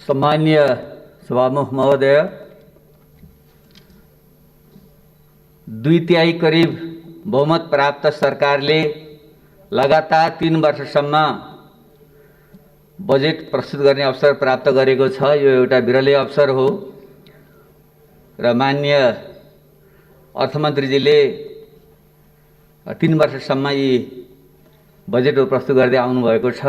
सम्मान्य सभामुख महोदय, 2/3 करिब बहुमत प्राप्त सरकारले लगातार 3 वर्षसम्म बजेट प्रस्तुत गर्ने अवसर प्राप्त गरेको छ। यो एउटा विरलै अवसर हो र माननीय अर्थमन्त्रीजीले 3 वर्षसम्म यी बजेट प्रस्तुत गर्दै आउनुभएको छ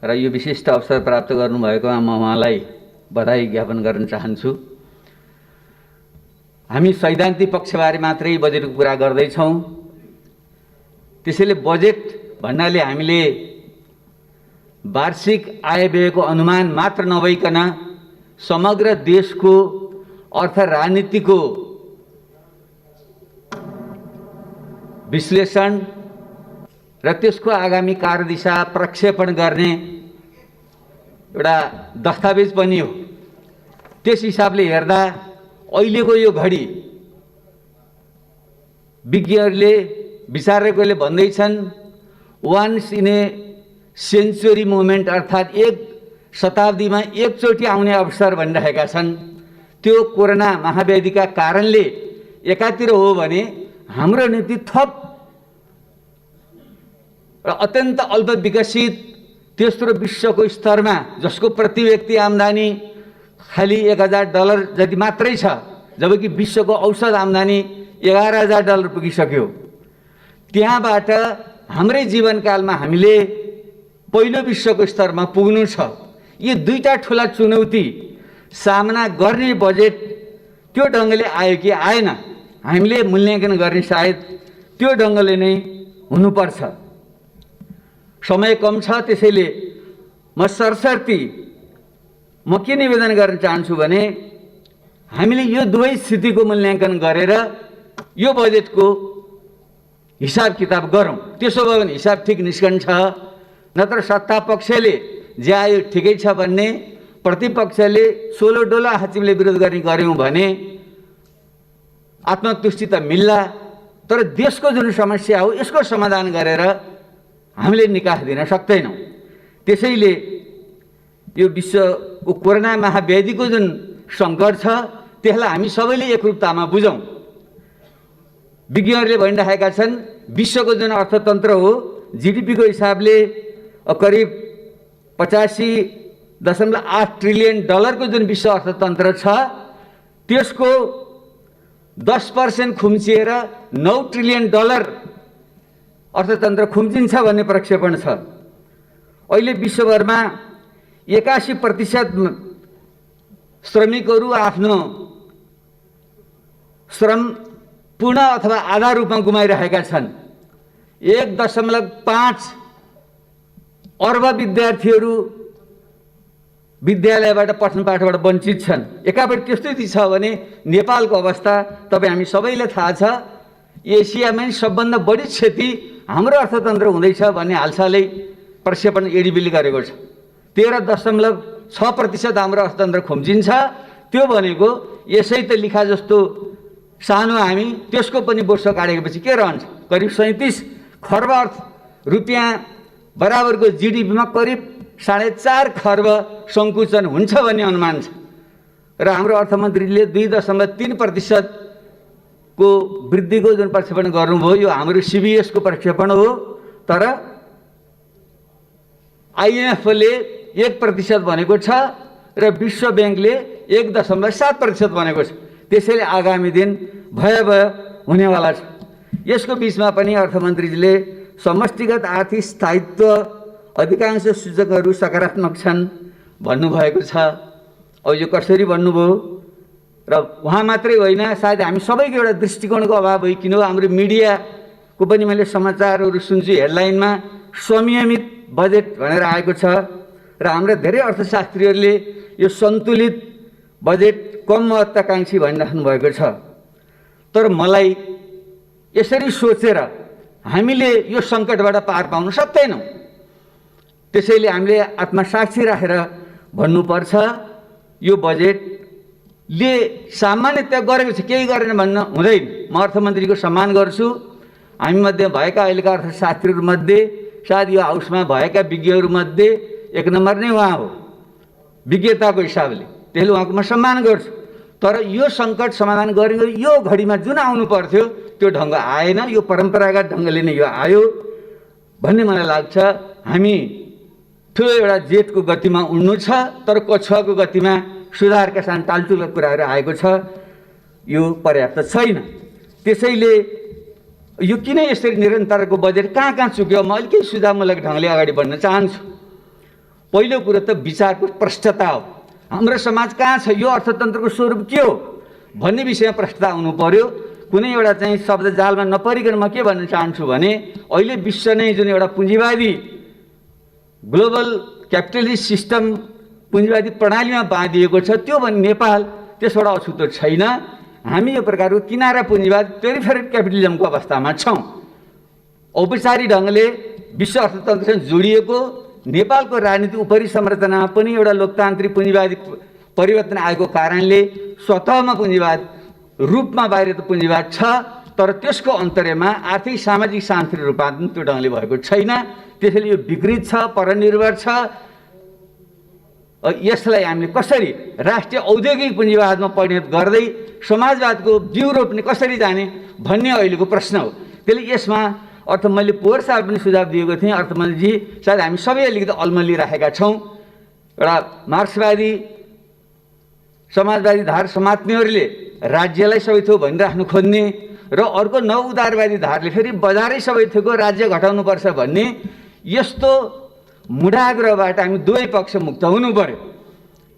र यो विशिष्ट अवसर प्राप्त गर्नुभएकोमा म उहाँलाई बधाई ज्ञापन गर्न चाहन्छु। हामी सैद्धान्तिक पक्षबारे मात्रै बजेटको कुरा गर्दैछौँ। त्यसैले बजेट भन्नाले हामीले वार्षिक आय व्ययको अनुमान मात्र नभइकन समग्र देशको अर्थ राजनीतिको विश्लेषण र त्यसको आगामी कार्यदिशा प्रक्षेपण गर्ने एउटा दस्तावेज पनि हो। त्यस हिसाबले हेर्दा अहिलेको यो घडी विज्ञहरूले विचारकहरूले भन्दैछन् once in a century moment, अर्थात् एक शताब्दीमा एकचोटि आउने अवसर भनिरहेका छन्। त्यो कोरोना महाव्याधिका कारणले एकातिर हो भने हाम्रो नीति थप र अत्यन्त अल्प विकसित तेस्रो विश्वको स्तरमा, जसको प्रति व्यक्ति आम्दानी खालि $1000 जति मात्रै छ, जबकि विश्वको औसत आम्दानी $11,000 पुगिसक्यो। त्यहाँबाट हाम्रै जीवनकालमा हामीले पहिलो विश्वको स्तरमा पुग्नु छ। यी दुईटा ठुला चुनौती सामना गर्ने बजेट त्यो ढङ्गले आयो कि आएन, हामीले मूल्याङ्कन गर्ने सायद त्यो ढङ्गले नै हुनुपर्छ। समय कम छ, त्यसैले म सरसर्ती म के निवेदन गर्न चाहन्छु भने हामीले यो दुवै स्थितिको मूल्याङ्कन गरेर यो बजेटको हिसाब किताब गरौँ। त्यसो भयो भने हिसाब ठिक निस्कन्छ। नत्र सत्ता पक्षले जे आयो ठिकै छ भन्ने, प्रतिपक्षले सोलो डोला हाचिमले विरोध गर्ने गऱ्यौँ भने आत्मतुष्टि त मिल्ला, तर देशको जुन समस्या हो यसको समाधान गरेर हामीले निकास दिन सक्दैनौँ। त्यसैले यो विश्वको कोरोना महाव्याधिको जुन सङ्कट छ त्यसलाई हामी सबैले एकरूपतामा बुझौँ। विज्ञहरूले भनिरहेका छन् विश्वको जुन अर्थतन्त्र हो जीडीपीको हिसाबले करिब $85.8 ट्रिलियन को जुन विश्व अर्थतन्त्र छ त्यसको 10% खुम्चिएर $9 ट्रिलियन अर्थतन्त्र खुम्चिन्छ भन्ने प्रक्षेपण छ। अहिले विश्वभरमा 81% श्रमिकहरू आफ्नो श्रम पूर्ण अथवा आधा रूपमा गुमाइरहेका छन्। 1.5 अर्ब विद्यार्थीहरू विद्यालयबाट पठन पाठबाट वञ्चित छन्। एकापट्टि त्यस्तै छ भने नेपालको अवस्था तपाईँ हामी सबैलाई थाहा छ। एसियामै सबभन्दा बढी क्षति हाम्रो अर्थतन्त्र हुँदैछ भन्ने हालसालै प्रक्षेपण एडीबीले गरेको छ। 13.6% हाम्रो अर्थतन्त्र खुम्चिन्छ। त्यो भनेको यसै त लिखा जस्तो सानो हामी, त्यसको पनि बोर्स काटेपछि के रहन्छ? करिब 37 खर्ब रुपियाँ बराबरको जीडीपीमा करिब 4.5 खर्ब सङ्कुचन हुन्छ भन्ने अनुमान छ र हाम्रो अर्थमन्त्रीले 2.3% को वृद्धिको जुन प्रक्षेपण गर्नुभयो यो हाम्रो सीबीएसको प्रक्षेपण हो। तर आइएमएफले 1% भनेको छ र विश्व ब्याङ्कले 1.7% भनेको छ। त्यसैले आगामी दिन भयावह हुनेवाला छ। यसको बिचमा पनि अर्थमन्त्रीजीले समष्टिगत आर्थिक स्थायित्व अधिकांश सूचकहरू सकारात्मक छन् भन्नुभएको छ। अब यो कसरी भन्नुभयो र उहाँ मात्रै होइन, सायद हामी सबैको एउटा दृष्टिकोणको अभाव भइकिन हाम्रो मिडियाको पनि मैले समाचारहरू सुन्छु, हेडलाइनमा संयमित बजेट भनेर आएको छ र हाम्रा धेरै अर्थशास्त्रीहरूले यो सन्तुलित बजेट कम महत्त्वाकाङ्क्षी भनिराख्नु भएको छ। तर मलाई यसरी सोचेर हामीले यो सङ्कटबाट पार पाउन सक्दैनौँ। त्यसैले हामीले आत्मसाक्षी राखेर भन्नुपर्छ यो बजेटले सामान्यतया गरेको छ, केही गरेन भन्न हुँदैन। म अर्थमन्त्रीको सम्मान गर्छु। हामी मध्ये भएका अहिलेका अर्थशास्त्रीहरूमध्ये सायद यो हाउसमा भएका विज्ञहरूमध्ये 1 नम्बर नै उहाँ हो। विज्ञताको हिसाबले, त्यसले उहाँको म सम्मान गर्छु। तर यो सङ्कट समाधान गर्ने यो घडीमा जुन आउनु पर्थ्यो त्यो ढङ्ग आएन, यो परम्परागत ढङ्गले नै यो आयो भन्ने मलाई लाग्छ। हामी ठुलो एउटा जेटको गतिमा उड्नु छ, तर कछुवाको गतिमा सुधारका साथ टालटुलो कुराहरू आएको छ, यो पर्याप्त छैन। त्यसैले यो किन यसरी निरन्तरको बजेट कहाँ कहाँ चुक्यो, म अलिकति सुझावमूलक ढङ्गले अगाडि बढ्न चाहन्छु। पहिलो कुरो त विचारको प्रष्टता हो। हाम्रो समाज कहाँ छ, यो अर्थतन्त्रको स्वरूप के हो भन्ने विषयमा प्रष्टता आउनु पर्यो। कुनै एउटा चाहिँ शब्द जालमा नपरिकन म के भन्न चाहन्छु भने अहिले विश्व नै जुन एउटा पुँजीवादी ग्लोबल क्यापिटलिस्ट सिस्टम पुँजीवादी प्रणालीमा बाँधिएको छ, त्यो भने नेपाल त्यसबाट अछुतो छैन। हामी यो प्रकारको किनारा पुँजीवाद पेरिफेरल क्यापिटलिजमको अवस्थामा छौँ। औपचारिक ढङ्गले विश्व अर्थतन्त्रसँग जोडिएको नेपालको राजनीति उपरि संरचनामा पनि एउटा लोकतान्त्रिक पुँजीवादी परिवर्तन आएको कारणले स्वतःमा पुँजीवाद रूपमा बाहिर त पुँजीवाद छ, तर त्यसको अन्तर्यमा आर्थिक सामाजिक सांस्कृतिक रूपान्तरण त्यो ढङ्गले भएको छैन। त्यसैले यो विकृत छ, परनिर्भर छ। यसलाई हामीले कसरी राष्ट्रिय औद्योगिक पुँजीवादमा परिणत गर्दै समाजवादको बिउ रोप्ने कसरी जाने भन्ने अहिलेको प्रश्न हो। त्यसले यसमा मैले पोहोर साल पनि सुझाव दिएको थिएँ। अर्थमन्त्रीजी सायद हामी सबै अलिकति अल्मलिराखेका छौँ। एउटा मार्क्सवादी समाजवादी धार समात्नेहरूले राज्यलाई सबै थोक भनिराख्नु खोज्ने र अर्को नव उदारवादी धारले फेरि बजारै सबै थोकको राज्य घटाउनुपर्छ भन्ने यस्तो मुढाग्रहबाट हामी दुवै पक्ष मुक्त हुनु पर्यो।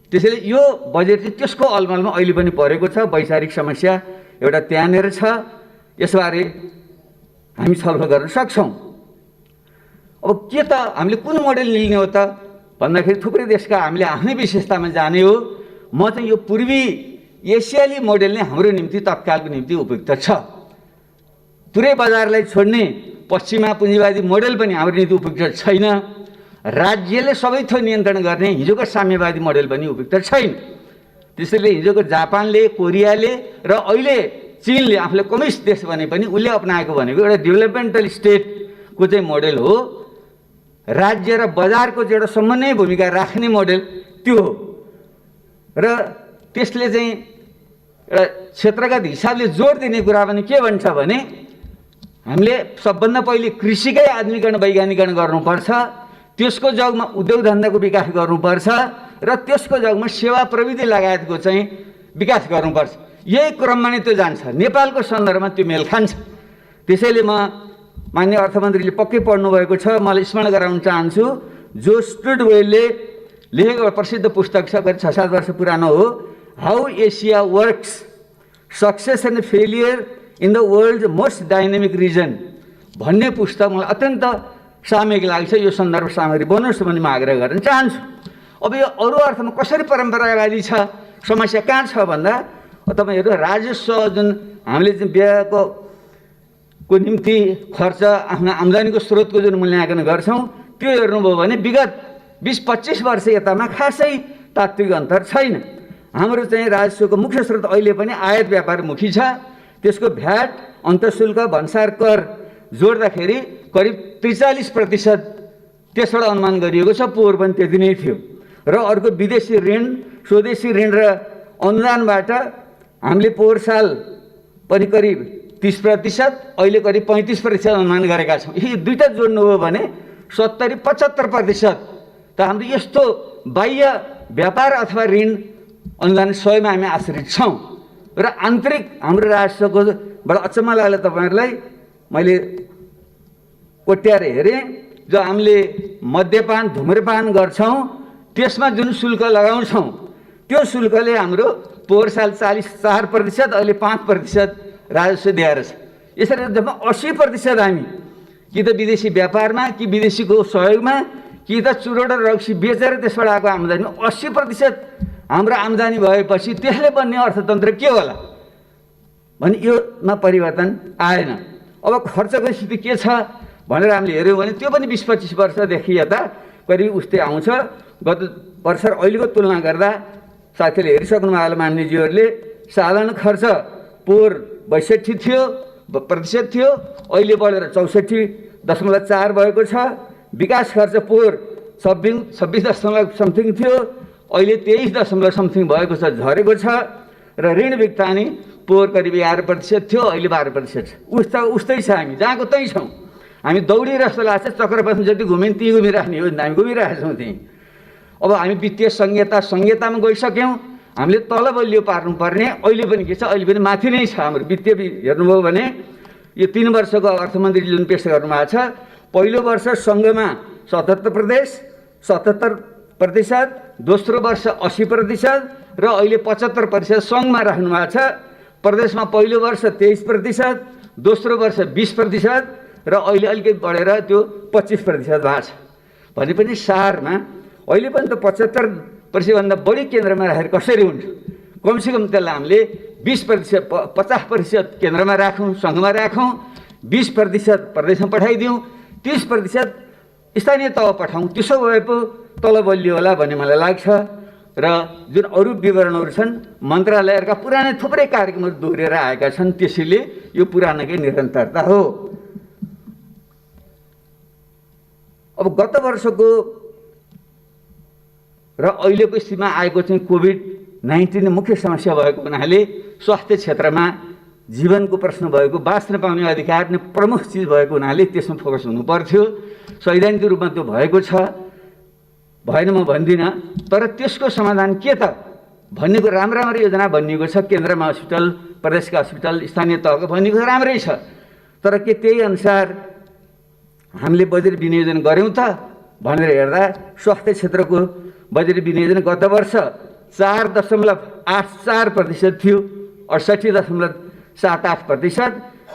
त्यसैले यो बजेट चाहिँ त्यसको अलमलमा अहिले पनि परेको छ। वैचारिक समस्या एउटा त्यहाँनिर छ, यसबारे हामी छलफल गर्न सक्छौँ। अब के त हामीले कुन मोडेल लिने हो त भन्दाखेरि थुप्रै देशका हामीले आफ्नै विशेषतामा जाने हो। म चाहिँ यो पूर्वी एसियाली मोडेल नै हाम्रो निम्ति तत्कालको निम्ति उपयुक्त छ। पुरै बजारलाई छोड्ने पश्चिमा पुँजीवादी मोडेल पनि हाम्रो निम्ति उपयुक्त छैन। राज्यले सबै थोक नियन्त्रण गर्ने हिजोको साम्यवादी मोडेल पनि उपयुक्त छैन। त्यसैले हिजोको जापानले, कोरियाले र अहिले चीनले आफूले कम्युनिस्ट देश भने पनि उसले अपनाएको भनेको एउटा डेभलपमेन्टल स्टेटको चाहिँ मोडेल हो। राज्य र बजारको चाहिँ एउटा समन्वय भूमिका राख्ने मोडेल त्यो हो। र त्यसले चाहिँ एउटा क्षेत्रगत हिसाबले जोड दिने कुरा पनि के भन्छ भने हामीले सबभन्दा पहिले कृषिकै आधुनिकीकरण वैज्ञानिकरण गर्नुपर्छ, त्यसको जगमा उद्योग धन्दाको विकास गर्नुपर्छ र त्यसको जगमा सेवा प्रविधि लगायतको चाहिँ विकास गर्नुपर्छ। यही क्रममा नै त्यो जान्छ। नेपालको सन्दर्भमा त्यो मेल खान्छ। त्यसैले म माननीय अर्थमन्त्रीले पक्कै पढ्नुभएको छ, मलाई स्मरण गराउन चाहन्छु। जो स्टुडवेलले लेखेको प्रसिद्ध पुस्तक छ, करिब 6-7 वर्ष पुरानो हो, how Asia works, success and failure in the world most dynamic region भन्ने पुस्तक मलाई अत्यन्त सामयिक लाग्छ। यो सन्दर्भ सामग्री बनोस् भन्ने म आग्रह गर्न चाहन्छु। अब यो अरू अर्थमा कसरी परम्परावादी छ, समस्या कहाँ छ भन्दा तपाईँहरू राजस्व जुन हामीले चाहिँ व्ययको निम्ति खर्च आफ्नो आम्दानीको स्रोतको जुन मूल्याङ्कन गर्छौँ त्यो हेर्नुभयो भने विगत 20-25 वर्ष यतामा खासै तात्विक अन्तर छैन। हाम्रो चाहिँ राजस्वको मुख्य स्रोत अहिले पनि आयात व्यापारमुखी छ। त्यसको भ्याट, अन्तःशुल्क, भन्सार कर जोड्दाखेरि करिब 43% त्यसबाट अनुमान गरिएको छ। पोहोर पनि त्यति नै थियो। र अर्को विदेशी ऋण, स्वदेशी ऋण र अनुदानबाट हामीले पोहोर साल पनि करिब 30%, अहिले करिब 35% अनुमान गरेका छौँ। यी दुईटा जोड्नु हो भने 70-75% त हाम्रो यस्तो बाह्य व्यापार अथवा ऋण अनुदान स्वयंमा हामी आश्रित छौँ। र आन्तरिक हाम्रो राजस्वको बडा अचम्म लाग्यो तपाईँहरूलाई, मैले कोट्याएर हेरेँ, जो हामीले मद्यपान धुम्रपान गर्छौँ त्यसमा जुन शुल्क लगाउँछौँ त्यो शुल्कले हाम्रो पोहोर साल 44%, अहिले 5% राजस्व दिएर छ। यसरी जम्मा 80% हामी कि त विदेशी व्यापारमा, कि विदेशीको सहयोगमा, कि त चुरोट र रक्सी बेचेर त्यसबाट आएको आम्दानी, 80% हाम्रो आम्दानी भएपछि त्यसले बन्ने अर्थतन्त्र के होला भने योमा परिवर्तन आएन। अब खर्चको स्थिति के छ भनेर हामीले हेऱ्यौँ भने त्यो पनि 20-25 वर्षदेखि यता करिब उस्तै आउँछ। गत वर्ष अहिलेको तुलना गर्दा साथीले हेरिसक्नु होला मान्यजीहरूले, साधारण खर्च पोहोर 62% थियो, अहिले बढेर 64.4 भएको छ। विकास खर्च पोहोर 26 दशमलव समथिङ थियो, अहिले 23 समथिङ भएको छ, झरेको छ। र ऋण भुक्तानी पोहोर करिब 11% थियो, अहिले 12% छ। उस्तै छ, हामी जहाँको त्यहीँ छौँ। हामी दौडिरहेको जस्तो लाग्छ, चक्र बस्नु जति घुम्यौँ त्यहीँ घुमिराख्ने हो, हामी घुमिरहेका छौँ त्यहीँ। अब हामी वित्तीय संहितामा गइसक्यौँ। हामीले तल बलियो पार्नुपर्ने अहिले पनि के छ, अहिले पनि माथि नै छ हाम्रो वित्तीय। हेर्नुभयो भने यो 3 वर्षको अर्थमन्त्री जुन पेश गर्नुभएको छ, पहिलो वर्ष सङ्घमा 77%, दोस्रो वर्ष 80% र अहिले 75% सङ्घमा राख्नु भएको छ। प्रदेशमा पहिलो वर्ष 23%, दोस्रो वर्ष 20% र अहिले अलिकति बढेर त्यो 25% भएको छ। भने पनि सारमा अहिले पनि त 75%भन्दा बढी केन्द्रमा राखेर कसरी हुन्छ? कमसेकम त्यसलाई हामीले 20%, 50% केन्द्रमा राखौँ, सङ्घमा राखौँ, 20% प्रदेशमा पठाइदिउँ, 30% स्थानीय तह पठाउँ। त्यसो भए पो तल बलियो होला भन्ने मलाई लाग्छ। र जुन अरू विवरणहरू छन्, मन्त्रालयहरूका पुरानै थुप्रै कार्यक्रमहरू दोहोरिएर आएका छन्, त्यसैले यो पुरानोकै निरन्तरता हो। अब गत वर्षको र अहिलेको स्थितिमा आएको चाहिँ कोभिड-19 मुख्य समस्या भएको हुनाले स्वास्थ्य क्षेत्रमा जीवनको प्रश्न भएको, बाँच्न पाउने अधिकार नै प्रमुख चिज भएको हुनाले त्यसमा फोकस हुनु पर्थ्यो। सैद्धान्तिक रूपमा त्यो भएको छ, भएन म भन्दिनँ। तर त्यसको समाधान के त भन्नेको राम्रो योजना बनिएको छ। केन्द्रमा हस्पिटल, प्रदेशका हस्पिटल, स्थानीय तहको बनिएको राम्रै छ। तर के त्यही अनुसार हामीले बजेट विनियोजन गऱ्यौँ त भनेर हेर्दा स्वास्थ्य क्षेत्रको बजेट विनियोजन गत वर्ष 4.84% थियो, 68.78%।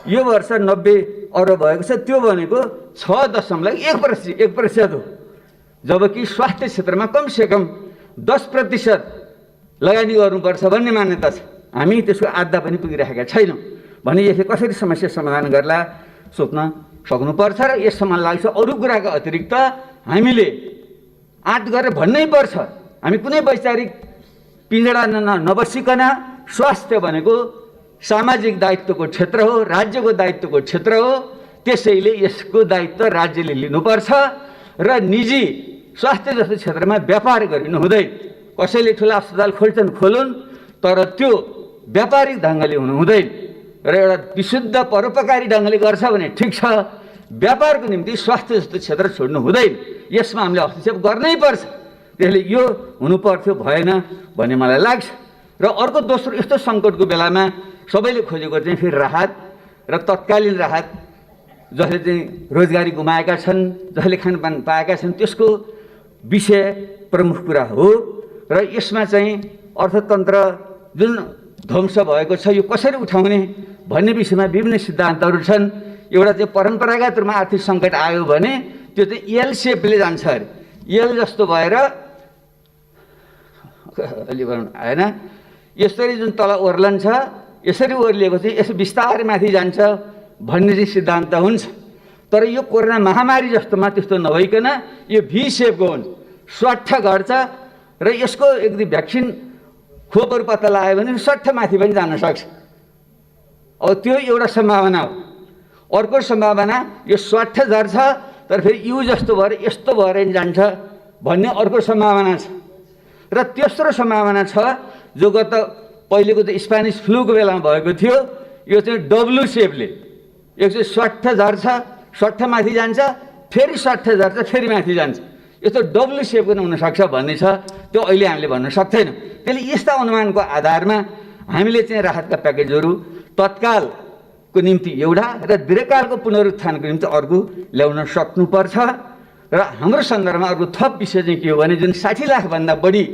यो वर्ष 90 अरब भएको छ, त्यो भनेको 6.1% हो। जबकि स्वास्थ्य क्षेत्रमा कमसेकम 10% लगानी गर्नुपर्छ भन्ने मान्यता छ। हामी त्यसको आधा पनि पुगिरहेका छैनौँ। भने यसले कसरी समस्या समाधान गर्ला सोच्न सक्नुपर्छ। र यसमा मलाई लाग्छ अरू कुराको अतिरिक्त हामीले आँट गरेर भन्नै पर्छ, हामी कुनै वैचारिक पिँजडा नबसिकन स्वास्थ्य भनेको सामाजिक दायित्वको क्षेत्र हो, राज्यको दायित्वको क्षेत्र हो। त्यसैले यसको दायित्व राज्यले लिनुपर्छ र निजी स्वास्थ्य जस्तो क्षेत्रमा व्यापार गरिनु हुँदैन। कसैले ठुला अस्पताल खोल्छन्, खोलुन्, तर त्यो व्यापारिक ढङ्गले हुनु हुँदैन। र एउटा विशुद्ध परोपकारी ढङ्गले गर्छ भने ठिक छ, व्यापारको निम्ति स्वास्थ्य जस्तो क्षेत्र छोड्नु हुँदैन। यसमा हामीले हस्तक्षेप गर्नै पर्छ। त्यसले यो हुनुपर्थ्यो, भएन भन्ने मलाई लाग्छ। र अर्को दोस्रो, यस्तो सङ्कटको बेलामा सबैले खोजेको चाहिँ फेरि राहत र तत्कालीन राहत। जसले चाहिँ रोजगारी गुमाएका छन्, जसले खानपान पाएका छन्, त्यसको विषय प्रमुख कुरा हो। र यसमा चाहिँ अर्थतन्त्र जुन ध्वंस भएको छ यो कसरी उठाउने भन्ने विषयमा विभिन्न सिद्धान्तहरू छन्। एउटा चाहिँ परम्परागत रूपमा आर्थिक सङ्कट आयो भने त्यो चाहिँ एल सेपले जान्छ अरे। एल जस्तो भएर अलि आएन, यसरी जुन तल ओर्लन्छ, यसरी ओर्लिएको चाहिँ यसो बिस्तारै माथि जान्छ भन्ने चाहिँ सिद्धान्त हुन्छ। तर यो कोरोना महामारी जस्तोमा त्यस्तो नभइकन यो भी सेपको हुन्छ, स्वाट्ठ घट्छ। र यसको यदि भ्याक्सिन खोपहरू पत्ता लगायो भने सट्ठ माथि पनि जान सक्छ। अब त्यो एउटा सम्भावना हो। अर्को सम्भावना यो स्वाट्ठ झर्छ, तर फेरि यु जस्तो भएर यस्तो भएर जान्छ भन्ने अर्को सम्भावना छ। र तेस्रो सम्भावना छ जो गत पहिलेको चाहिँ स्पेनिस फ्लूको बेलामा भएको थियो, यो चाहिँ डब्लु सेपले एक चाहिँ स्वाट्ठ झर्छ, सट्ठ माथि जान्छ, फेरि सट्ठ झर्छ, फेरि माथि जान्छ। यस्तो डब्लु सेपको हुनसक्छ भन्ने छ, त्यो अहिले हामीले भन्न सक्दैनौँ। त्यसले यस्ता अनुमानको आधारमा हामीले चाहिँ राहतका प्याकेजहरू तत्कालको निम्ति एउटा र दीर्घकालको पुनरुत्थानको निम्ति अर्को ल्याउन सक्नुपर्छ। र हाम्रो सन्दर्भमा अर्को थप विषय चाहिँ के हो भने जुन 60 लाखभन्दा बढी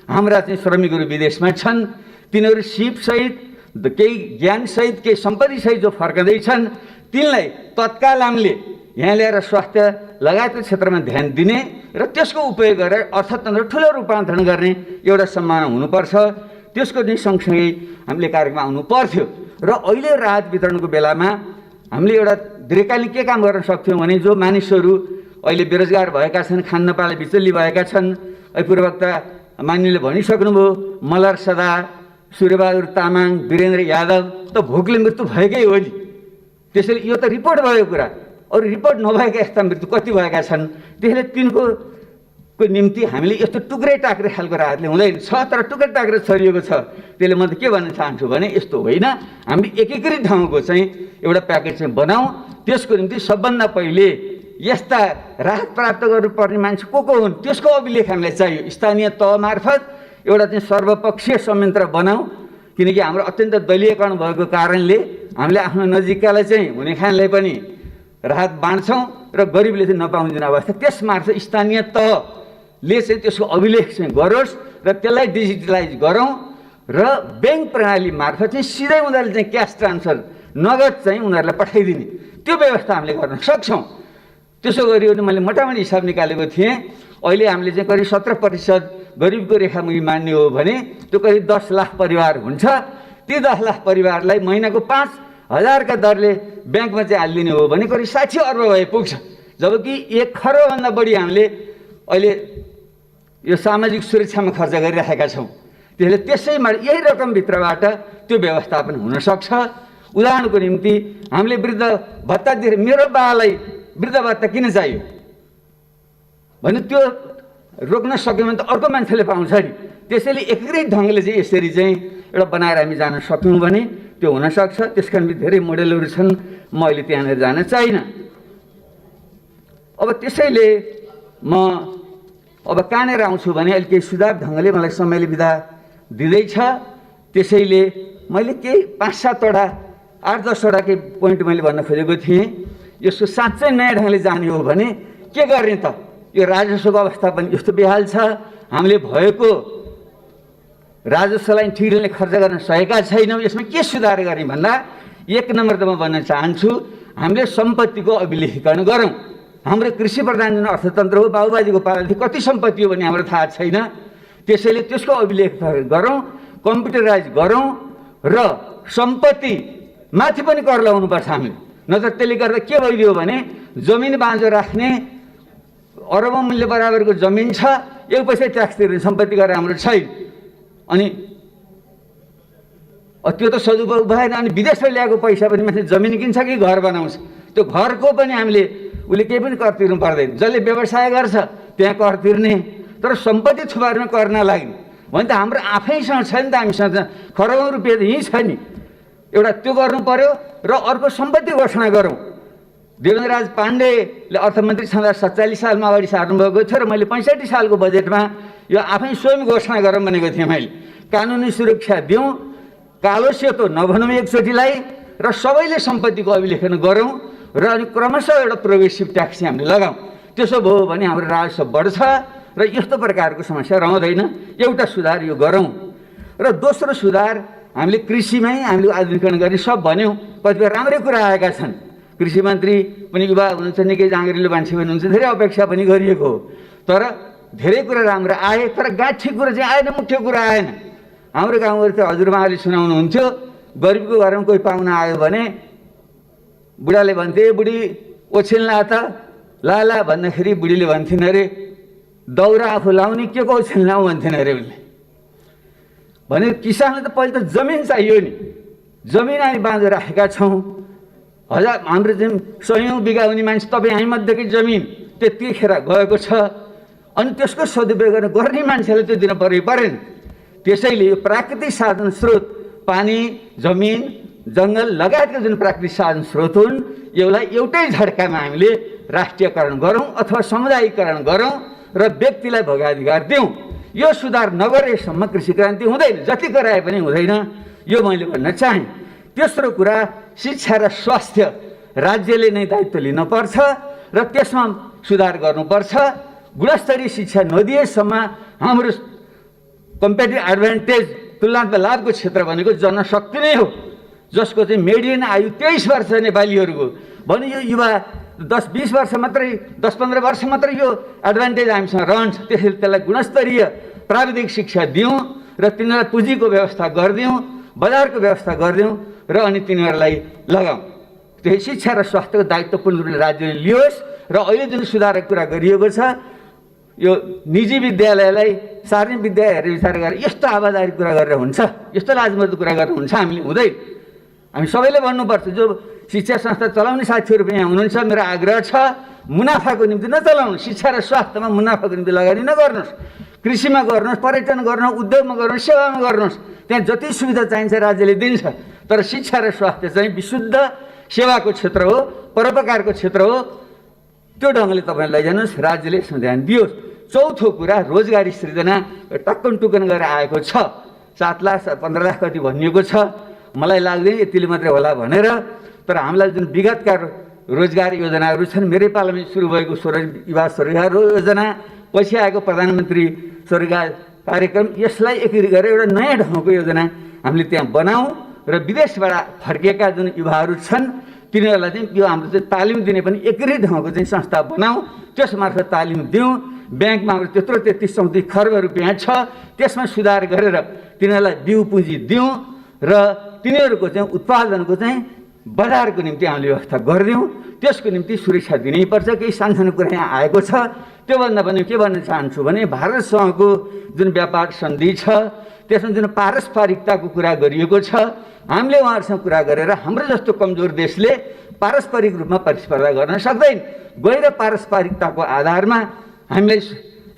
हाम्रा चाहिँ श्रमिकहरू विदेशमा छन्, तिनीहरू सिपसहित, केही ज्ञानसहित, केही सम्पत्तिसहित जो फर्कँदैछन्, तिनलाई तत्काल हामीले यहाँ ल्याएर स्वास्थ्य लगायतको क्षेत्रमा ध्यान दिने र त्यसको उपयोग गरेर अर्थतन्त्र ठुलो रूपान्तरण गर्ने एउटा सम्भावना हुनुपर्छ। त्यसको चाहिँ सँगसँगै हामीले कार्यक्रम आउनु पर्थ्यो। र अहिले राहत वितरणको बेलामा हामीले एउटा दीर्घकालीन के काम गर्न सक्थ्यौँ भने जो मानिसहरू अहिले बेरोजगार भएका छन्, खान नपाए बिचल्ली भएका छन्, पूर्ववक्ता मान्यले भनिसक्नुभयो, मलर सदा, सूर्यबहादुर तामाङ, वीरेन्द्र यादव त भोकले मृत्यु भएकै हो नि। त्यसैले यो त रिपोर्ट भएको कुरा, अरू रिपोर्ट नभएका यस्ता मृत्यु कति भएका छन्। त्यसैले तिनको को निम्ति हामीले यस्तो टुक्रै टाक्रे खालको राहतले हुँदैन छ, तर टुक्रै टाक्रे छरिएको छ। त्यसले म त के भन्न चाहन्छु भने यस्तो होइन, हामी एकीकृत ढङ्गको चाहिँ एउटा प्याकेज चाहिँ बनाऊ। त्यसको निम्ति सबभन्दा पहिले यस्ता राहत प्राप्त गर्नुपर्ने मान्छे को हुन् त्यसको अभिलेख हामीलाई चाहियो। स्थानीय तह मार्फत एउटा चाहिँ सर्वपक्षीय संयन्त्र बनाऊ, किनकि हाम्रो अत्यन्त दलीयकरण भएको कारणले हामीले आफ्नो नजिककालाई चाहिँ हुने खानलाई पनि राहत बाँड्छौँ र गरिबले चाहिँ नपाउने अवस्था। त्यसमार्फत स्थानीय तहले चाहिँ त्यसको अभिलेख चाहिँ गरोस् र त्यसलाई डिजिटलाइज गरौँ र ब्याङ्क प्रणाली मार्फत चाहिँ सिधै उनीहरूले चाहिँ क्यास ट्रान्सफर नगद चाहिँ उनीहरूलाई पठाइदिने त्यो व्यवस्था हामीले गर्न सक्छौँ। त्यसो गरियो भने मैले मोटामोटी हिसाब निकालेको थिएँ, अहिले हामीले चाहिँ करिब 17% गरिबको रेखामुनि मान्ने हो भने त्यो करिब 10 लाख परिवार हुन्छ। ती 10 लाख परिवारलाई महिनाको 5,000 का दरले ब्याङ्कमा चाहिँ हालिदिने हो भने करिब 60 अर्ब भए पुग्छ। जबकि 1 खरबभन्दा बढी हामीले अहिले यो सामाजिक सुरक्षामा खर्च गरिरहेका छौँ। त्यसले त्यसैमा यही रकमभित्रबाट त्यो व्यवस्थापन हुनसक्छ। उदाहरणको निम्ति हामीले वृद्ध भत्ता दिएर मेरो बालाई वृद्ध भत्ता किन चाहियो भने त्यो रोक्न सक्यो भने त अर्को मान्छेले पाउँछ नि। त्यसैले एकीकृत ढङ्गले चाहिँ यसरी चाहिँ एउटा बनाएर हामी जान सक्यौँ भने त्यो हुनसक्छ। त्यसका निम्ति धेरै मोडेलहरू छन्, म अहिले त्यहाँनिर जान चाहिनँ। अब त्यसैले म अब कहाँनिर आउँछु भने अहिले केही सुधार ढङ्गले मलाई समयले बिदा दिँदैछ। त्यसैले मैले केही 5-7वटा 8-10वटा केही पोइन्ट मैले भन्न खोजेको थिएँ। यसको साँच्चै नयाँ ढङ्गले जाने हो भने के गर्ने त? यो राजस्वको अवस्था पनि यस्तो बेहाल छ, हामीले भएको राजस्वलाई ठिक ढङ्गले खर्च गर्न सकेका छैनौँ। यसमा के सुधार गर्ने भन्दा 1 नम्बर त म भन्न चाहन्छु, हामीले सम्पत्तिको अभिलेखीकरण गरौँ। हाम्रो कृषि प्रधान जुन अर्थतन्त्र हो, बाबुबाजीको पालादेखि कति सम्पत्ति हो भने हाम्रो थाहा छैन। त्यसैले त्यसको अभिलेख गरौँ, कम्प्युटराइज गरौँ र सम्पत्ति माथि पनि कर लगाउनुपर्छ हामीले। नत्र त्यसले गर्दा के भइदियो भने जमिन बाँझो राख्ने, अरबौँ मूल्य बराबरको जमिन छ, 1 पैसा ट्याक्स तिर्ने सम्पत्ति गरेर हाम्रो छैन। अनि त्यो त सदुपयोग भएन। अनि विदेशबाट ल्याएको पैसा पनि माथि जमिन किन्छ कि घर बनाउँछ, त्यो घरको पनि हामीले उसले केही पनि कर तिर्नु पर्दैन। जसले व्यवसाय गर्छ त्यहाँ कर तिर्ने, तर सम्पत्ति थुपार्न कर नलाग्ने भने त हाम्रो आफैसँग छैन त। हामीसँग खरबौँ रुपियाँ त यहीँ छ नि। एउटा त्यो गर्नु पर्यो र अर्को सम्पत्ति घोषणा गरौँ। देवेन्द्रराज पाण्डेले अर्थमन्त्री छँदा 47 सालमा अगाडि सार्नुभएको थियो र मैले 65 सालको बजेटमा यो आफै स्वयं घोषणा गरौँ भनेको थिएँ। मैले कानुनी सुरक्षा दिउँ, कालो सेतो नभनौँ एकचोटिलाई, र सबैले सम्पत्तिको अभिलेखन गरौँ र अनि क्रमशः एउटा प्रोग्रेसिभ ट्याक्स हामीले लगाउँ। त्यसो भयो भने हाम्रो राजस्व बढ्छ र यस्तो प्रकारको समस्या रहँदैन। एउटा सुधार यो गरौँ। र दोस्रो सुधार हामीले कृषिमै हामीले आधुनिकीकरण गर्ने सब भन्यौँ। कतिपय राम्रै कुरा आएका छन्। कृषि मन्त्री पनि युवा हुनुहुन्छ, निकै जाँगरिलो मान्छे पनि हुनुहुन्छ, धेरै अपेक्षा पनि गरिएको हो। तर धेरै कुरा राम्रो आए, तर गाँठी कुरा चाहिँ आएन, मुख्य कुरा आएन। हाम्रो गाउँहरू त हजुरबाले सुनाउनुहुन्थ्यो, गरिबको घरमा कोही पाहुना आयो भने बुढाले भन्थे, बुढी ओछिन्ला त लाला भन्दाखेरि बुढीले भन्थिन् अरे दौरा आफू लाउने के को ओछिन्लाउ भन्थिन् अरे उसले। भने किसानले त पहिले त जमिन चाहियो नि, जमिन हामी बाँझो राखेका छौँ। हाम्रो चाहिँ 100औँ बिघा हुने मान्छे तपाईँ हामीमध्येकै जमिन त्यतिखेर गएको छ। अनि त्यसको सदुपयोग गर्ने मान्छेले त्यो दिन परेन। त्यसैले यो प्राकृतिक साधन स्रोत, पानी, जमिन, जङ्गल लगायतका जुन प्राकृतिक साधन स्रोत हुन्, यसलाई एउटै झड्कामा हामीले राष्ट्रियकरण गरौँ अथवा समुदायिकरण गरौँ र व्यक्तिलाई भोगाधिकार दिउँ। यो सुधार नगरेसम्म कृषि क्रान्ति हुँदैन, जति गराए पनि हुँदैन। यो मैले भन्न चाहेँ। तेस्रो कुरा, शिक्षा र स्वास्थ्य राज्यले नै दायित्व लिनुपर्छ र त्यसमा सुधार गर्नुपर्छ। गुणस्तरीय शिक्षा नदिएसम्म हाम्रो कम्पेटिभ एडभान्टेज तुलनात्मक लाभको क्षेत्र भनेको जनशक्ति नै हो, जसको चाहिँ मेडियन आयु 23 वर्ष नेपालीहरूको भने यो युवा 10-20 वर्ष मात्रै, 10-15 वर्ष मात्रै यो एडभान्टेज हामीसँग रहन्छ। त्यसैले त्यसलाई गुणस्तरीय प्राविधिक शिक्षा दिउँ र तिनीहरूलाई पुँजीको व्यवस्था गरिदिउँ, बजारको व्यवस्था गरिदिउँ र अनि तिनीहरूलाई लगाउँ। त्यही शिक्षा र स्वास्थ्यको दायित्व पूर्ण रूपले राज्यले लियोस्। र अहिले जुन सुधारको कुरा गरिएको छ, यो निजी विद्यालयलाई सार्वजनिक विद्यालयहरू विचार गरेर यस्तो आवाजदारी कुरा गरेर हुन्छ, यस्तो लाजमर्दो कुरा गरेर हुन्छ, हामीले हुँदैन। हामी सबैले भन्नुपर्छ, जो शिक्षा संस्था चलाउने साथीहरू पनि यहाँ हुनुहुन्छ, मेरो आग्रह छ मुनाफाको निम्ति नचलाउनु, शिक्षा र स्वास्थ्यमा मुनाफाको निम्ति लगानी नगर्नुहोस्, कृषिमा गर्नुहोस्, पर्यटन गर्नुहोस्, उद्योगमा गर्नुहोस्, सेवामा गर्नुहोस्, त्यहाँ जति सुविधा चाहिन्छ राज्यले दिन्छ। तर शिक्षा र स्वास्थ्य चाहिँ विशुद्ध सेवाको क्षेत्र हो, परोपकारको क्षेत्र हो, त्यो ढङ्गले तपाईँ लैजानुहोस्, राज्यले यसमा ध्यान दियोस्। चौथो कुरा रोजगारी सृजना टक्कन टुक्कन गरेर आएको छ, 7 लाख 15 लाख कति भनिएको छ, मलाई लाग्दैन यतिले मात्रै होला भनेर। तर हामीलाई जुन विगतका रोजगार योजनाहरू छन्, मेरै पालामा सुरु भएको युवा स्वरोजगार योजना, पछि आएको प्रधानमन्त्री स्वरोजगार कार्यक्रम, यसलाई एकीकृत गरेर एउटा नयाँ ढङ्गको योजना हामीले त्यहाँ बनाऊँ र विदेशबाट फर्किएका जुन युवाहरू छन् तिनीहरूलाई चाहिँ यो हाम्रो चाहिँ तालिम दिने पनि एकीकृत ढङ्गको चाहिँ संस्था बनाऊँ, त्यस मार्फत तालिम दिउँ। ब्याङ्कमा हाम्रो त्यत्रो 33-34 खर्ब रुपियाँ छ, त्यसमा सुधार गरेर तिनीहरूलाई बिउ पुँजी दिउँ र तिनीहरूको चाहिँ उत्पादनको चाहिँ बजारको निम्ति हामीले व्यवस्था गरिदिउँ। त्यसको निम्ति सुरक्षा दिनैपर्छ। केही सानसानो कुरा यहाँ आएको छ, त्योभन्दा पनि के भन्न चाहन्छु भने भारतसँगको जुन व्यापार सन्धि छ त्यसमा जुन पारस्परिकताको कुरा गरिएको छ, हामीले उहाँहरूसँग कुरा गरेर हाम्रो जस्तो कमजोर देशले पारस्परिक रूपमा प्रतिस्पर्धा गर्न सक्दैन, गएर पारस्परिकताको आधारमा हामीलाई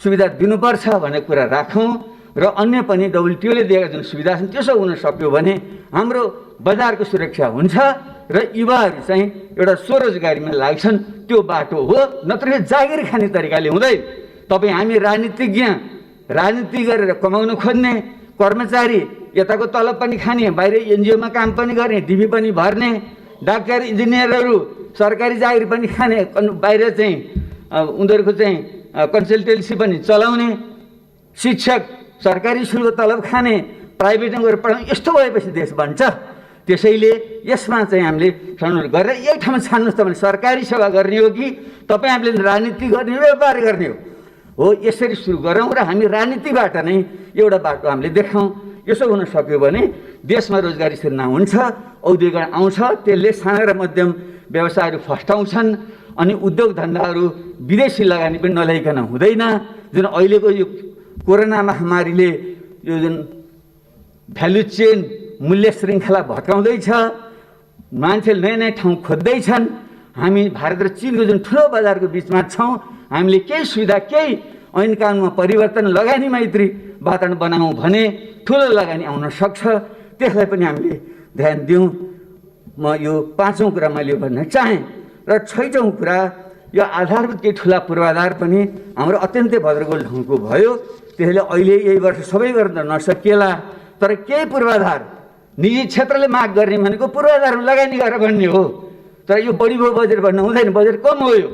सुविधा दिनुपर्छ भन्ने कुरा राखौँ र अन्य पनि WTOले दिएका जुन सुविधा छन् त्यसो हुन सक्यो भने हाम्रो बजारको सुरक्षा हुन्छ र युवाहरू चाहिँ एउटा स्वरोजगारीमा लाग्छन्। त्यो बाटो हो, नत्र जागिर खाने तरिकाले हुँदैन। तपाईँ हामी राजनीतिज्ञ राजनीति गरेर कमाउन खोज्ने कर्मचारी, यताको तलब पनि खाने, बाहिर एनजिओमा काम पनि गर्ने, डिबी पनि भर्ने, डाक्टर इन्जिनियरहरू सरकारी जागिर पनि खाने, बाहिर चाहिँ उनीहरूको चाहिँ कन्सल्टेन्सी पनि चलाउने, शिक्षक सरकारी स्कुलको तलब खाने, प्राइभेटमा गएर पढाउने, यस्तो भएपछि देश बन्छ। त्यसैले यसमा चाहिँ हामीले छनौट गरेर यही ठाउँमा छान्नुहोस्, तपाईँले सरकारी सेवा गर्ने हो कि तपाईँ हामीले राजनीति गर्ने हो, व्यापार गर्ने हो, यसरी सुरु गरौँ र हामी राजनीतिबाट नै एउटा बाटो हामीले देखाउँ। यसो हुन सक्यो भने देशमा रोजगारी सृजना हुन्छ, औद्योगिक आउँछ, त्यसले साना र मध्यम व्यवसायहरू फस्टाउँछन् अनि उद्योग धन्दाहरू विदेशी लगानी पनि नल्याइकन हुँदैन। जुन अहिलेको यो कोरोना महामारीले यो जुन भ्यालु चेन मूल्य श्रृङ्खला भत्काउँदैछ, मान्छेले नयाँ नयाँ ठाउँ खोज्दैछन्। हामी भारत र चीनको जुन ठुलो बजारको बिचमा छौँ, हामीले केही सुविधा, केही ऐन कानुनमा परिवर्तन, लगानी मैत्री वातावरण बनाऊँ भने ठुलो लगानी आउन सक्छ। त्यसलाई पनि हामीले ध्यान दिउँ। म यो 5औं कुरा मैले भन्न चाहेँ। र 6औं कुरा, यो आधारभूत केही ठुला पूर्वाधार पनि हाम्रो अत्यन्तै भद्रगोल ढङ्गको भयो। त्यसले अहिले यही वर्ष सबै गर्न नसकिएला, तर केही पूर्वाधार निजी क्षेत्रले माग गर्ने भनेको पूर्वाधारमा लगानी गरेर बन्ने हो। तर यो बढी भयो बजेट भन्न हुँदैन, बजेट कम हो। यो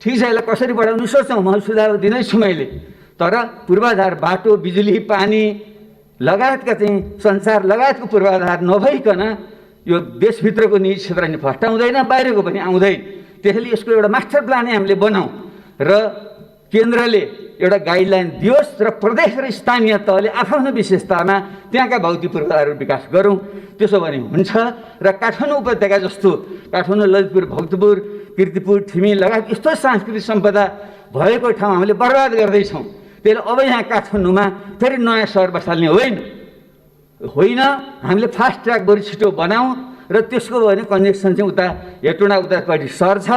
ठिक छ, यसलाई कसरी बढाउनु सोचौँ, म सुझाव दिँदैछु मैले। तर पूर्वाधार बाटो, बिजुली, पानी लगायतका चाहिँ सञ्चार लगायतको पूर्वाधार नभइकन यो देशभित्रको निजी क्षेत्र नि फस्टाउँदैन, बाहिरको पनि आउँदैन। त्यसैले यसको एउटा मास्टर प्लानै हामीले बनाऊँ र केन्द्रले एउटा गाइडलाइन दियोस् र प्रदेश र स्थानीय तहले आफ्नो विशेषतामा त्यहाँका भौतिक पूर्वाधारहरू विकास गरौँ। त्यसो भने हुन्छ। र काठमाडौँ उपत्यका जस्तो काठमाडौँ, ललितपुर, भक्तपुर, कीर्तिपुर, ठिमी लगायत यस्तो सांस्कृतिक सम्पदा भएको ठाउँ हामीले बर्बाद गर्दैछौँ। त्यसले अब यहाँ काठमाडौँमा फेरि नयाँ सहर बसाल्ने होइन। हामीले फास्ट ट्र्याक बरु छिटो बनाऊँ र त्यसको भने कनेक्सन चाहिँ उता हेटौँडा उतापट्टि सहर छ,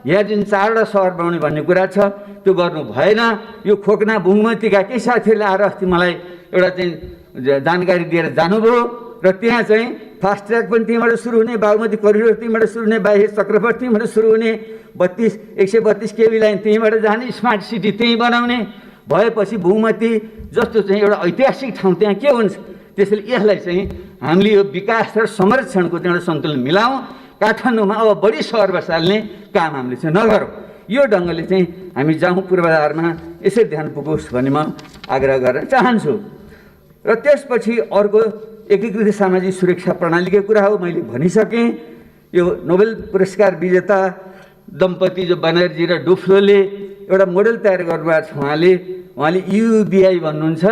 यहाँ जुन 4वटा सहर बनाउने भन्ने कुरा छ त्यो गर्नु भएन। यो खोकना बुङमतीका केही साथीहरूले आएर अस्ति मलाई एउटा चाहिँ जानकारी दिएर जानुभयो र त्यहाँ चाहिँ फास्ट ट्र्याक पनि त्यहीँबाट सुरु हुने, बागमती करिडोर त्यहीँबाट सुरु हुने, बाह्य चक्रपथ त्यहीँबाट सुरु हुने, 132 केबी लाइन त्यहीँबाट जाने, स्मार्ट सिटी त्यहीँ बनाउने भएपछि बुङमती जस्तो चाहिँ एउटा ऐतिहासिक ठाउँ त्यहाँ के हुन्छ। त्यसैले यसलाई चाहिँ हामीले यो विकास र संरक्षणको चाहिँ एउटा सन्तुलन मिलाऊँ। काठमाडौँमा अब बढी सहर बसाल्ने काम हामीले चाहिँ नगरौँ। यो ढङ्गले चाहिँ हामी जाउँ, पूर्वाधारमा यसै ध्यान पुगोस् भन्ने म आग्रह गर्न चाहन्छु। र त्यसपछि अर्को एकीकृत सामाजिक सुरक्षा प्रणालीको कुरा हो, मैले भनिसकेँ। यो नोबेल पुरस्कार विजेता दम्पति जो बनर्जी र डुफ्लोले एउटा मोडल तयार गर्नुभएको छ। उहाँले युबिआई भन्नुहुन्छ,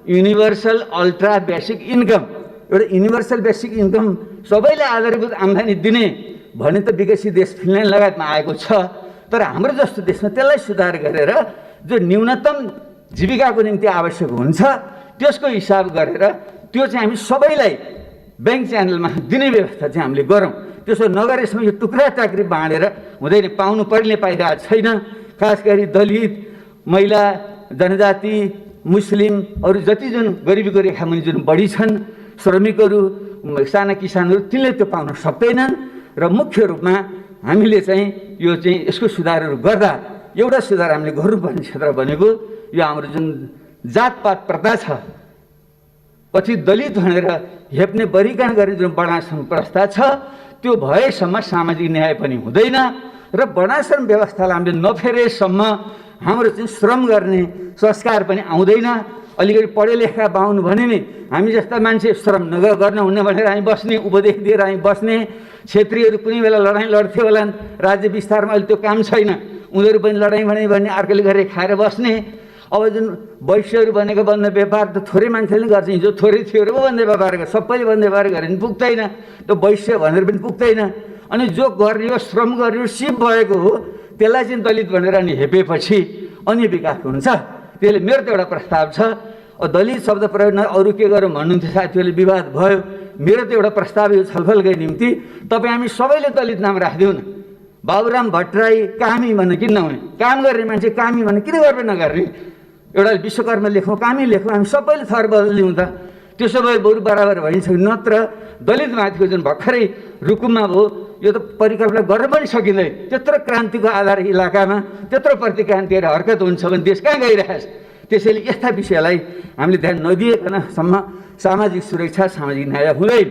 युनिभर्सल अल्ट्रा बेसिक इन्कम। एउटा युनिभर्सल बेसिक इन्कम सबैलाई आधारभूत आम्दानी दिने भने त विकसित देश फिनल्यान्ड लगायतमा आएको छ। तर हाम्रो जस्तो देशमा त्यसलाई सुधार गरेर जो न्यूनतम जीविकाको निम्ति आवश्यक हुन्छ त्यसको हिसाब गरेर त्यो चाहिँ हामी सबैलाई ब्याङ्क च्यानलमा दिने व्यवस्था चाहिँ हामीले गरौँ। त्यसो नगरेसम्म यो टुक्रा टाक्री बाँडेर हुँदैन। पाउनु पर्ने पाइरहेको छैन। खास गरी दलित, महिला, जनजाति, मुस्लिम, अरू जति जुन गरिबीको रेखामुनि जुन बढी छन्, श्रमिकहरू, साना किसानहरू, तिनले त्यो पाउन सक्दैनन्। र मुख्य रूपमा हामीले चाहिँ यो चाहिँ यसको सुधारहरू गर्दा एउटा सुधार हामीले गर्नुपर्ने क्षेत्र भनेको यो हाम्रो जुन जातपात प्रथा छ, पछि दलित भनेर हेप्ने वर्गीकरण गर्ने जुन वर्णाश्रम प्रथा छ, त्यो भएसम्म सामाजिक न्याय पनि हुँदैन। र वर्णाश्रम व्यवस्थालाई हामीले नफेरेसम्म हाम्रो चाहिँ श्रम गर्ने संस्कार पनि आउँदैन। अलिकति पढे लेखा पाउनु भने नि हामी जस्ता मान्छे श्रम गर्न हुन्न भनेर हामी बस्ने, उपदेश दिएर हामी बस्ने। क्षेत्रीहरू कुनै बेला लडाइँ लड्थ्यो होला, राज्य विस्तारमा अहिले त्यो काम छैन, उनीहरू पनि लडाइँ भन्ने अर्कोले गरेर खाएर बस्ने। अब जुन वैश्यहरू भनेको बन्द व्यापार त थोरै मान्छेले गर्छ, हिजो थोरै थियो र बन्द व्यापार गर्छ, सबैले बन्द व्यापार गरे पनि पुग्दैन, त्यो वैश्य भनेर पनि पुग्दैन। अनि जो गरियो श्रम गरियो सिप भएको हो त्यसलाई चाहिँ दलित भनेर अनि हेपेपछि अनि विकास हुन्छ। त्यसले मेरो त एउटा प्रस्ताव छ। दलित शब्द प्रयोग न अरू के गरौँ भन्नुहुन्थ्यो साथीहरूले, विवाद भयो। मेरो त एउटा प्रस्ताव यो छलफलकै निम्ति तपाईँ हामी सबैले दलित नाम राखिदिउँ न। बाबुराम भट्टराई कामी भन्ने किन नहुने? काम गर्ने मान्छे कामी भन्ने किन गर्नु नगर्ने? एउटा विश्वकर्मा लेखौँ, कामी लेखौँ, हामी सबैले थर बदलिउँ त। त्यसो भए बरु बराबर भइन्छ। नत्र दलित माथिको जुन भर्खरै रुकुममा भयो, यो त परिकल्पना गर्न पनि सकिँदैन। त्यत्रो क्रान्तिको आधार इलाकामा त्यत्रो प्रतिक्रान्तिहरू हरकत हुन्छ भने देश कहाँ गइरहेछ? त्यसैले यस्ता विषयलाई हामीले ध्यान नदिएकनसम्म सामाजिक सुरक्षा, सामाजिक न्याय हुँदैन।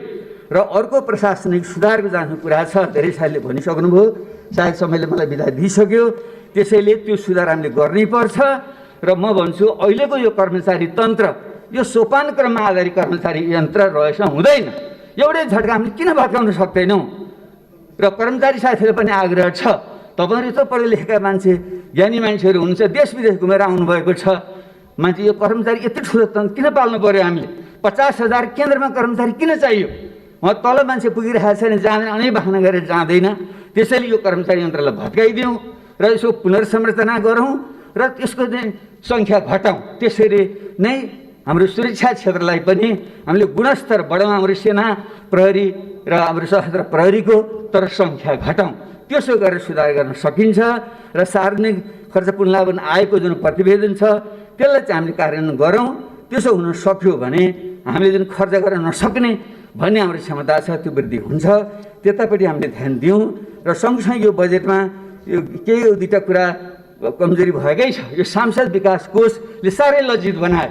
र अर्को प्रशासनिक सुधारको जानु कुरा छ, धेरै साथीले भनिसक्नुभयो, सायद समयले मलाई बिदा दिइसक्यो। त्यसैले त्यो सुधार हामीले गर्नै पर्छ। र म भन्छु अहिलेको यो कर्मचारी तन्त्र, यो सोपान क्रममा आधारित कर्मचारी यन्त्र रहेछ हुँदैन। एउटै झट्का हामीले किन भत्काउन सक्दैनौँ? र कर्मचारी साथीहरू पनि आग्रह छ, तपाईँहरू त पढे लेखेका मान्छे, ज्ञानी मान्छेहरू हुनुहुन्छ, देश विदेश घुमेर आउनुभएको छ। मान्छे यो कर्मचारी यति ठुलो तन्त्र किन पाल्नु पर्यो? हामीले 50,000 केन्द्रमा कर्मचारी किन चाहियो? उहाँ तल मान्छे पुगिरहेको छैन, जाँदैन, अनै बाहना गरेर जाँदैन। त्यसैले यो कर्मचारी यन्त्रलाई भत्काइदिउँ र यसको पुनर्संरचना गरौँ र यसको सङ्ख्या घटाउँ। त्यसरी नै हाम्रो सुरक्षा क्षेत्रलाई पनि हामीले गुणस्तर बढाउँ। हाम्रो सेना, प्रहरी र हाम्रो सशस्त्र प्रहरीको तर सङ्ख्या घटाउँ। त्यसो गरेर सुधार गर्न सकिन्छ। र सार्वजनिक खर्च पुनर्लाभन आएको जुन प्रतिवेदन छ त्यसलाई चाहिँ हामीले कार्यान्वयन गरौँ। त्यसो हुन सक्यो भने हामीले जुन खर्च गर्न नसक्ने भन्ने हाम्रो क्षमता छ त्यो वृद्धि हुन्छ। त्यतापट्टि हामीले ध्यान दिउँ। र सँगसँगै यो बजेटमा यो केही दुईवटा कुरा कमजोरी भएकै छ। यो सांसद विकास कोषले साह्रै लज्जित बनायो।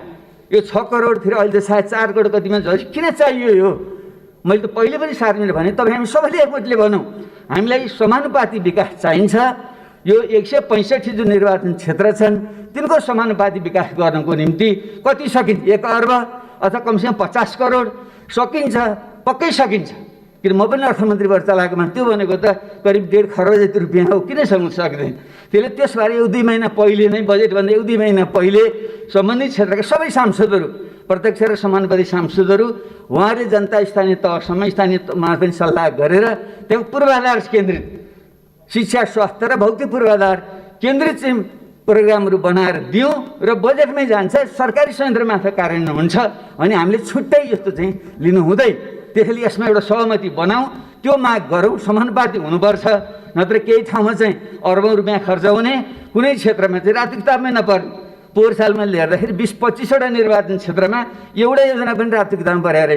यो 6 करोड थियो, अहिले त सायद 4 करोड कतिमा झन् किन चाहियो यो? मैले त पहिले पनि सार्वजनिक भने, तपाईँ हामी सबैले एकमतले भनौँ हामीलाई समानुपाती विकास चाहिन्छ। यो 165 जुन निर्वाचन क्षेत्र छन् तिनको समानुपाती विकास गर्नको निम्ति कति सकिन्छ? 1 अर्ब अथवा कमसेकम 50 करोड सकिन्छ, पक्कै सकिन्छ। किन म पनि अर्थमन्त्री भएर चलाएको मान्छे, त्यो भनेको त करिब 1.5 खरब जति रुपियाँ हो, किन सक्दैन? त्यसले त्यसबारे 1-2 महिना पहिले नै, बजेटभन्दा 1-2 महिना पहिले सम्बन्धित क्षेत्रका सबै सांसदहरू, प्रत्यक्ष र समानुपाती सांसदहरू, उहाँले जनता स्थानीय तहसम्म, स्थानीय तहमा पनि सल्लाह गरेर त्यहाँ पूर्वाधार केन्द्रित शिक्षा, स्वास्थ्य र भौतिक पूर्वाधार केन्द्रित चाहिँ प्रोग्रामहरू बनाएर दिउँ र बजेटमै जान्छ, सरकारी संयन्त्रमार्फत कार्यान्वयन हुन्छ। अनि हामीले छुट्टै यस्तो चाहिँ लिनु हुँदैन। त्यसैले यसमा एउटा सहमति बनाऊ, त्यो माग गरौँ। समानुपाती हुनुपर्छ, नत्र केही ठाउँमा चाहिँ अर्बौँ रुपियाँ खर्च हुने, कुनै क्षेत्रमा चाहिँ रातो किताबमै नपर्ने। पोहोर सालमा हेर्दाखेरि 20-25वटा निर्वाचन क्षेत्रमा एउटा योजना पनि रातो किताबमा परेर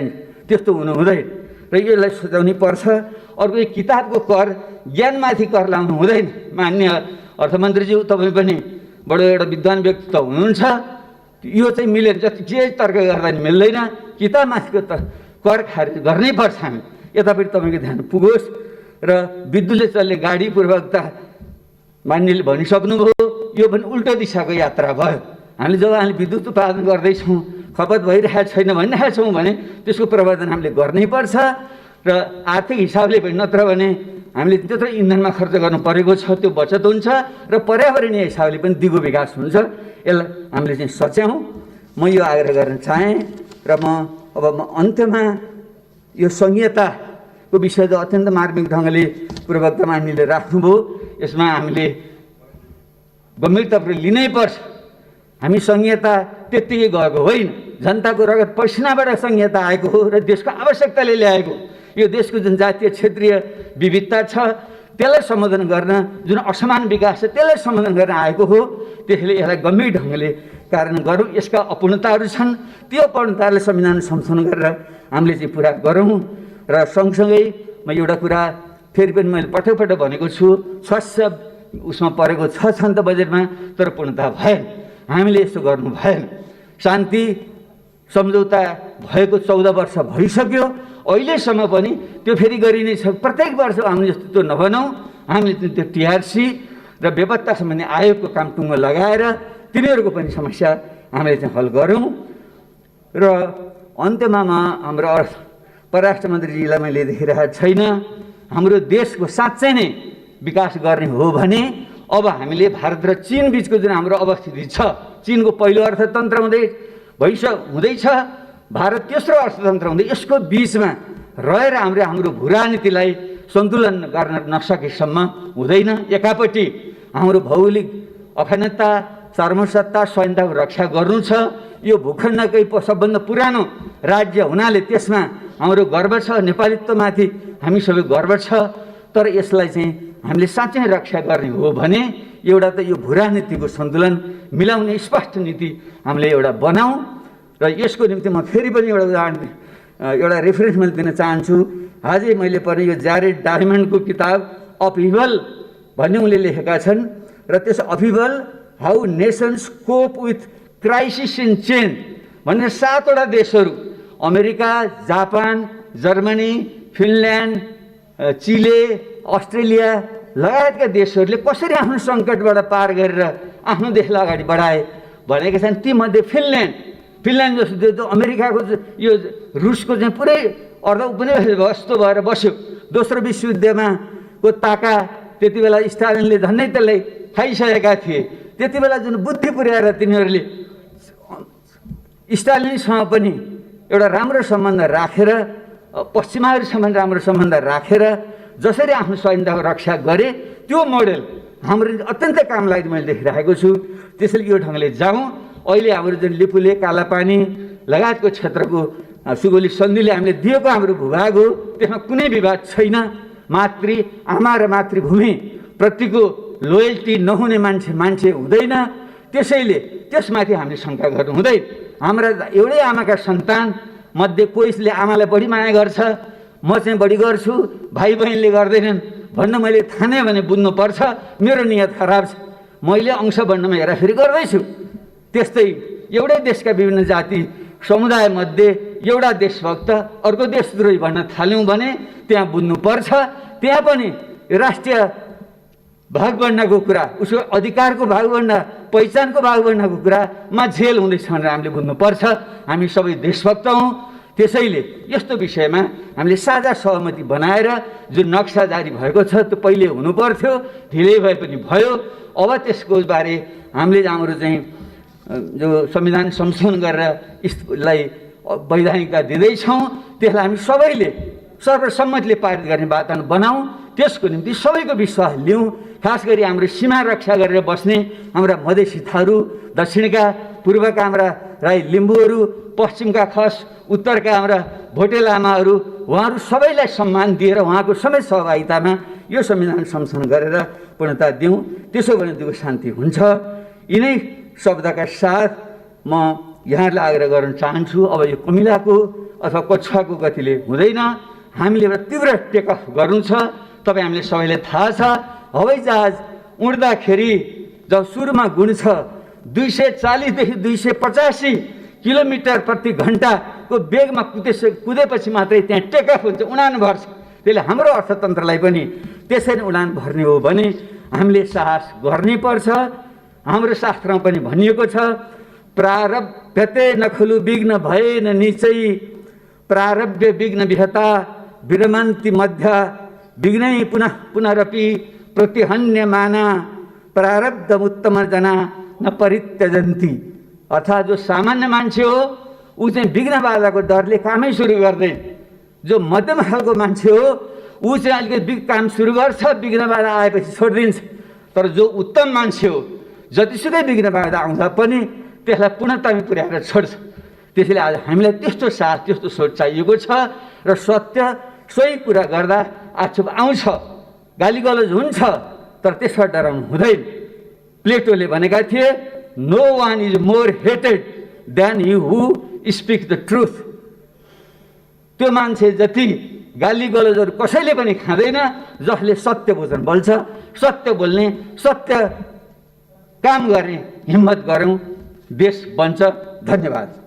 त्यस्तो हुनु हुँदैन र यसलाई सुझाउनै पर्छ। अर्को किताबको कर, ज्ञानमाथि कर लाउनु हुँदैन। मान्य अर्थमन्त्रीज्यू, तपाईँ पनि बडो एउटा विद्वान व्यक्ति त हुनुहुन्छ, यो चाहिँ मिलेन, जति जे तर्क गर्दा नि मिल्दैन। किताबमाथिको त कर खारेज गर्नै पर्छ हामी। यतापट्टि तपाईँको ध्यान पुगोस्। र विद्युतले चल्ने गाडी पूर्वकता मान्यले भनिसक्नुभयो, यो पनि उल्टो दिशाको यात्रा भयो। हामीले जब हामीले विद्युत उत्पादन गर्दैछौँ, खपत भइरहेको छैन भनिरहेका छौँ भने त्यसको प्रवर्धन हामीले गर्नै पर्छ। र आर्थिक हिसाबले पनि, नत्र भने हामीले त्यत्रो इन्धनमा खर्च गर्नु परेको छ, त्यो बचत हुन्छ र पर्यावरणीय हिसाबले पनि दिगो विकास हुन्छ। यसलाई हामीले चाहिँ सच्याउँ। म यो आग्रह गर्न चाहेँ। र अब अन्त्यमा यो संहिताको विषय त अत्यन्त मार्मिक ढङ्गले पूर्ववक्ता मान्यले राख्नुभयो। यसमा हामीले गम्भीरतापूर्वक लिनै पर्छ। हामी संहिता त्यत्तिकै गएको होइन, जनताको रगत पसिनाबाट संहिता आएको हो र देशको आवश्यकताले ल्याएको। यो देशको जुन जातीय क्षेत्रीय विविधता छ त्यसलाई सम्बोधन गर्न, जुन असमान विकास छ त्यसलाई सम्बोधन गर्न आएको हो। त्यसैले यसलाई गम्भीर ढङ्गले कारण गरौँ। यसका अपूर्णताहरू छन्, त्यो अपूर्णतालाई संविधान संशोधन गरेर हामीले चाहिँ पुरा गरौँ। र सँगसँगै म एउटा कुरा फेरि पनि मैले पटक पटक भनेको छु, स्वास्थ्य उसमा परेको छ नि त बजेटमा, तर पूर्णता भएन। हामीले यस्तो गर्नु भएन। शान्ति सम्झौता भएको 14 वर्ष भइसक्यो, अहिलेसम्म पनि त्यो फेरि गरिनै छ। प्रत्येक वर्ष हामीले जस्तो त्यो नबनाउँ। हामीले त्यो टिआरसी र बेपत्ता सम्बन्धी आयोगको काम टुङ्गो लगाएर तिनीहरूको पनि समस्या हामीले चाहिँ हल गरौँ। र अन्त्यमा हाम्रो परराष्ट्र मन्त्रीजीलाई मैले देखिरहेको छैन। हाम्रो देशको साँच्चै नै विकास गर्ने हो भने अब हामीले भारत र चीन बिचको जुन हाम्रो अवस्थिति छ, चीनको पहिलो अर्थतन्त्र हुँदैछ, भारत तेस्रो अर्थतन्त्र हुँदै, यसको बिचमा रहेर हाम्रो भूराजनीतिलाई सन्तुलन गर्न नसकेसम्म हुँदैन। एकापट्टि हाम्रो भौगोलिक अखण्डता, सार्वभौमसत्ता, स्वाधीनताको रक्षा गर्नु छ। यो भूखण्डकै सबभन्दा पुरानो राज्य हुनाले त्यसमा हाम्रो गर्व छ, नेपालीत्वमाथि हामी सबै गर्व छ। तर यसलाई चाहिँ हामीले साँच्चै रक्षा गर्ने हो भने एउटा त यो भूराजनीतिको सन्तुलन मिलाउने स्पष्ट नीति हामीले एउटा बनाऊँ। र यसको निम्ति म फेरि पनि एउटा रेफरेन्स मैले दिन चाहन्छु। आजै मैले पढेँ यो ज्यारेड डायमन्डको किताब अपहिभल भन्ने उनले लेखेका छन्। र त्यस upheaval how nations cope with crisis in change भनेर 7वटा देशहरू, America, Japan, Germany, Finland, Chile, Australia लगायतका देशहरूले कसरी आफ्नो सङ्कटबाट पार गरेर आफ्नो देशलाई अगाडि बढाए भनेका छन्। तीमध्ये फिनल्यान्ड जस्तो अमेरिकाको यो रुसको चाहिँ पुरै अर्धउपनिवेशजस्तो भएर बस्यो। दोस्रो विश्वयुद्धमा को ताका त्यति बेला स्टालिनले झन्डै त्यसलाई खाइसकेका थिए। त्यति बेला जुन बुद्धि पुर्याएर तिनीहरूले स्टालिनसँग पनि एउटा राम्रो सम्बन्ध राखेर, पश्चिमाहरूसँग राम्रो सम्बन्ध राखेर जसरी आफ्नो स्वाधीनताको रक्षा गरे, त्यो मोडेल हाम्रो अत्यन्तै काम लाग्ने मैले देखिरहेको छु। त्यसैले यो ढङ्गले जाउँ। अहिले हाम्रो जुन लिपुले, कालापानी लगायतको क्षेत्रको सुगौली सन्धिले हामीले दिएको हाम्रो भूभाग हो, त्यसमा कुनै विवाद छैन। आमा र मातृभूमि प्रतिको लोयल्टी नहुने मान्छे हुँदैन। त्यसैले त्यसमाथि हामीले शङ्का गर्नु हुँदैन। हाम्रा एउटै आमाका सन्तान मध्ये कोहीले आमालाई बढी माया गर्छ, म चाहिँ बढी गर्छु, भाइ बहिनीले गर्दैनन् भन्न मैले ठाने भने बुझ्नुपर्छ मेरो नियत खराब छ। मैले अंश बन्नमा हेराफेरि गर्दैछु। त्यस्तै एउटै देशका विभिन्न जाति समुदायमध्ये एउटा देशभक्त अर्को देशद्रोही भन्न थाल्यौँ भने त्यहाँ बुझ्नुपर्छ। त्यहाँ पनि राष्ट्रिय भागबन्डाको कुरा, उसको अधिकारको भागबन्ड, पहिचानको भागबन्डको कुरामा झेल हुँदैछ भनेर हामीले बुझ्नुपर्छ। हामी सबै देशभक्त हौँ। त्यसैले यस्तो विषयमा हामीले साझा सहमति बनाएर जुन नक्सा जारी भएको छ त्यो पहिले हुनुपर्थ्यो, ढिलै भए पनि भयो। अब त्यसको बारे हामीले हाम्रो चाहिँ जो संविधान संशोधन गरेर यसलाई वैधानिकता दिँदैछौँ, त्यसलाई हामी सबैले सर्वसम्मतिले पारित गर्ने वातावरण बनाऊँ। त्यसको निम्ति सबैको विश्वास लिउँ। खास गरी हाम्रो सीमा रक्षा गरेर बस्ने हाम्रा मधेसी थारू, दक्षिणका पूर्वका हाम्रा राई लिम्बूहरू, पश्चिमका खस, उत्तरका हाम्रा भोटे लामाहरू, उहाँहरू सबैलाई सम्मान दिएर उहाँको सबै सहभागितामा यो संविधान संशोधन गरेर पूर्णता दिउँ। त्यसो भने त्यो शान्ति हुन्छ। यिनै शब्दका साथ म यहाँहरूलाई आग्रह गर्न चाहन्छु, अब यो कुमिलाको अथवा कछुवाको गतिले हुँदैन। हामीले एउटा तीव्र टेकअफ गर्नु छ। तपाईँ हामीले सबैलाई थाहा छ, हवाईजहाज उड्दाखेरि जब सुरुमा गुण छ 240 देखि 285 किलोमिटर प्रति घन्टाको वेगमा कुदेपछि मात्रै त्यहाँ टेकअफ हुन्छ, उडान भर्छ। त्यसले हाम्रो अर्थतन्त्रलाई पनि त्यसरी उडान भर्ने हो भने हामीले साहस गर्नै पर्छ। हाम्रो शास्त्रमा पनि भनिएको छ, प्रारब्धते नखलु विघ्न भएन निचै, प्रारब्ध विघ्न विहता विरमन्ति मध्य, विघ्नै पुनः पुनरपि प्रतिहन्यमाना, प्रारब्ध उत्तम जना न परित्यजन्ति। अर्थात् जो सामान्य मान्छे हो ऊ चाहिँ विघ्न बाधाको डरले कामै सुरु गर्दैन। जो मध्यम खालको मान्छे हो ऊ चाहिँ अलिकति काम सुरु गर्छ, विघ्न बाधा आएपछि छोडिदिन्छ। तर जो उत्तम मान्छे हो जतिसुकै विघ्न बाधा आउँदा पनि त्यसलाई पूर्णतामा पुर्याएर छोड्छ। त्यसैले आज हामीलाई त्यस्तो साथ, त्यस्तो सोच चाहिएको छ। र सत्य सोही कुरा गर्दा आक्षेप आउँछ, गालीगलौज हुन्छ, तर त्यसमा डराउनु हुँदैन। प्लेटोले भनेका थिए, no one is more hated than you who speak the truth. त्यो मान्छे जति गाली गलौजहरू कसैले पनि खाँदैन जसले सत्य वचन बोल्छ। सत्य बोल्ने, सत्य काम गर्ने हिम्मत गरौँ, देश बन्छ। धन्यवाद।